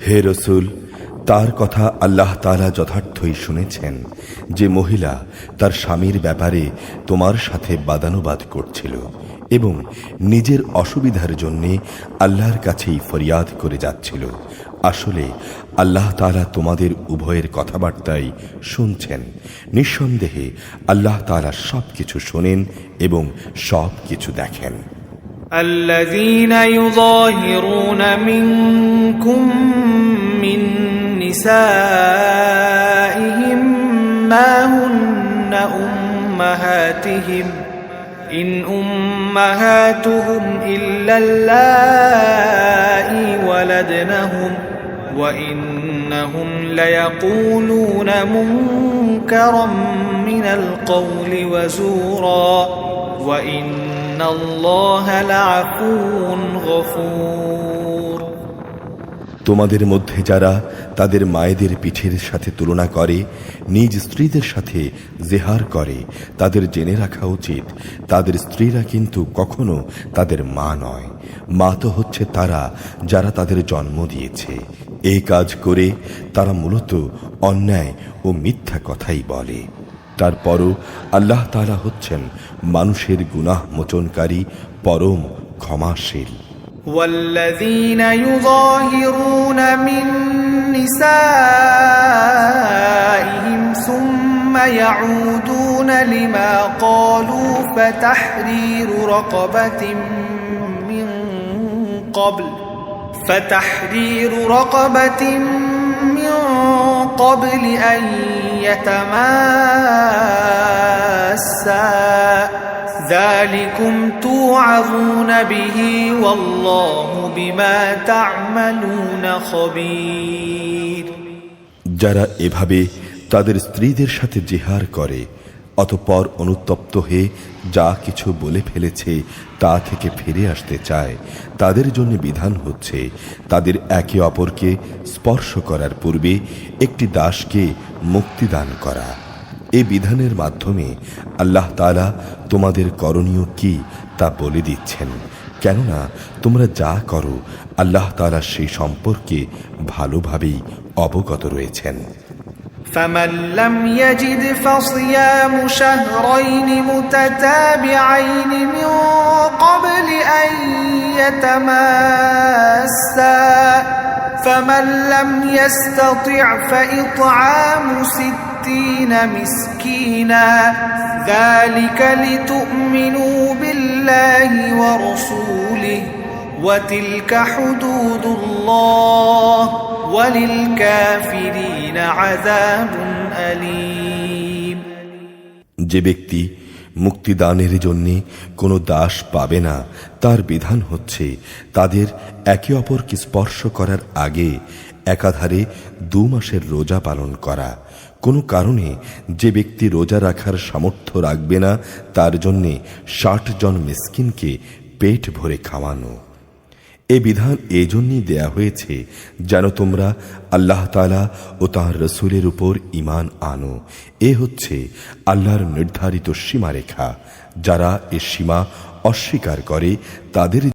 হে রসূল, তার কথা আল্লাহ তাআলা যথার্থই শুনেছেন যে মহিলা তার স্বামীর ব্যাপারে তোমার সাথে বাদানুবাদ করছিল এবং নিজের অসুবিধার জন্য আল্লাহর কাছেই ফরিয়াদ করে যাচ্ছিল। আসলে আল্লাহ তাআলা তোমাদের উভয়ের কথাবার্তাই শুনছেন। নিঃসন্দেহে আল্লাহ তাআলা সবকিছু শোনেন এবং সবকিছু দেখেন। الذين يظاهرون منكم من نسائهم ما هن أمهاتهم إن أمهاتهم إلا اللائي ولدنهم وإنهم ليقولون منكرا من القول وزورا وإن الله لعفو غفور। তোমাদের মধ্যে যারা তাদের মায়েদের পিঠের সাথে তুলনা করে, নিজ স্ত্রীদের সাথে জেহার করে, তাদের জেনে রাখা উচিত তাদের স্ত্রীরা কিন্তু কখনো তাদের মা নয়। মা তো হচ্ছে তারা যারা তাদের জন্ম দিয়েছে। এই কাজ করে তারা মূলত অন্যায় ও মিথ্যা কথাই বলে। তারপরও আল্লাহ তাআলা হচ্ছেন মানুষের গুনাহ মোচনকারী, পরম ক্ষমাশীল। والذين يظاهرون من نسائهم ثم يعودون لما قالوا فتحرير رقبة من قبل أن يتماسا ذلكم توعظون به والله بما تعملون خبير। যারা এভাবে তাদের স্ত্রীদের সাথে জিহার করে অতঃপর অনুতপ্ত হয়ে যা কিছু বলে ফেলেছে তা থেকে ফিরে আসতে চায়, তাদের জন্য বিধান হচ্ছে তাদের একে অপরকে স্পর্শ করার পূর্বে একটি দাসকে মুক্তিদান করা। এই বিধানের মাধ্যমে আল্লাহ তাআলা তোমাদের করণীয় কি তা বলে দিচ্ছেন, কেননা তোমরা যা করো আল্লাহ তাআলা সেই সম্পর্কে ভালোভাবেই অবগত রয়েছেন। فمن لم يجد فصيام شهرين متتابعين من قبل أن يتماسا فمن لم يستطع فإطعام 60 مسكينا ذلك لتؤمنوا بالله ورسوله وتلك حدود الله وللكافرين عذاب أليم। যে ব্যক্তি মুক্তিদানের জন্য কোনো দাস পাবে না, তার বিধান হচ্ছে তাদের একে অপরকে স্পর্শ করার আগে একাধারে 2 মাসের রোজা পালন করা। কোনো কারণে যে ব্যক্তি রোজা রাখার সামর্থ্য রাখবে না, তার জন্যে 60 জন মিসকিনকে পেট ভরে খাওয়ানো। এ বিধান এজন্যই দেয়া হয়েছে যেন তোমরা আল্লাহ তাআলা ও তাঁর রসূলের উপর ঈমান আনো। এ হচ্ছে আল্লাহর নির্ধারিত সীমারেখা। যারা এ সীমা অস্বীকার করে তাদের